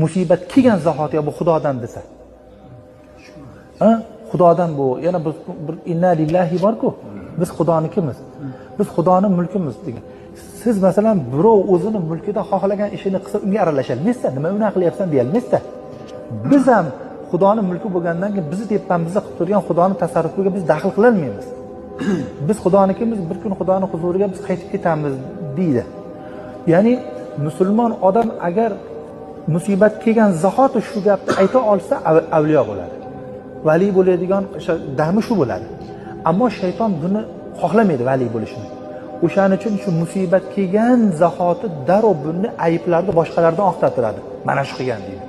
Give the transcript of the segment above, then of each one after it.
musibat kelgan zahoti bu Xudodan desa. Ha? Xudodan bu. Yana biz bir inna lillahi bor-ku. Biz Xudonikimiz. Biz Xudoning mulkimiz degan. Siz masalan birov o'zini mulkida xohlagan ishini qilsa unga aralashilmaysiz. Nima unaqa qilyapsan deyilmaysiz. Biz ham Xudoning mulki bo'lgandan keyin bizni tepamizda qilib turgan Xudoning tasarrufiga biz daxl qila olmaymiz. Biz Xudonikimiz, bir kun Xudoning huzuriga biz qaytib ketamiz deydi. Ya'ni musulmon odam agar musibat kelgan zahoti shu gapni ayta olsa avliyo bo'ladi. Vali bo'ladigan dami shu bo'ladi. Ammo shayton buni xohlamaydi vali bo'lishni. O'shaning uchun shu musibat kelgan zahoti darrov buni ayblarni boshqalardan oqtartiradi. Mana shu qilgan deydi.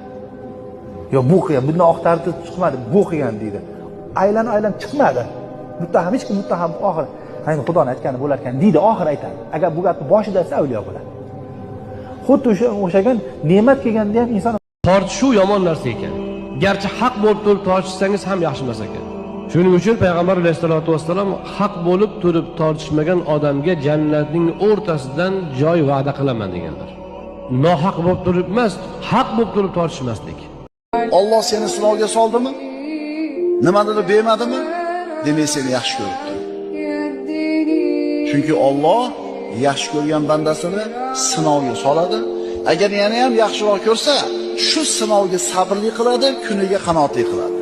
Yo bu qilgan, bundan oqtardi chiqmadi, bu qilgan deydi. Aylan chiqmadi. Muttaham hech kim muttaham oxir. Ayni Xudoning aytgani bo'lar ekan deydi, oxir aytadi. Agar bu gapni boshida desa avliyo bo'ladi. Xuddi o'shagan ne'mat kelganda ham inson tortishuv yomon narsa ekan. Garchi haq bo'lib turib tortishsangiz ham yaxshi emas ekan. Shuning uchun payg'ambar alayhisolatu vassalom haq bo'lib turib tortishmagan odamga jannatning o'rtasidan joy va'da qilaman deganlar. Nohaq bo'lib turib emas, haq bo'lib turib tortishmaslik. Alloh seni sinovga soldimi? Nimanidir bermadimi? Demak seni yaxshi ko'ribdi. Chunki Alloh yaxshi ko'rgan bandasini sinovga soladi. Agar yana ham yaxshiroq ko'rsa, shu sinovga sabrli qiladi, kuniga qanoatli qiladi.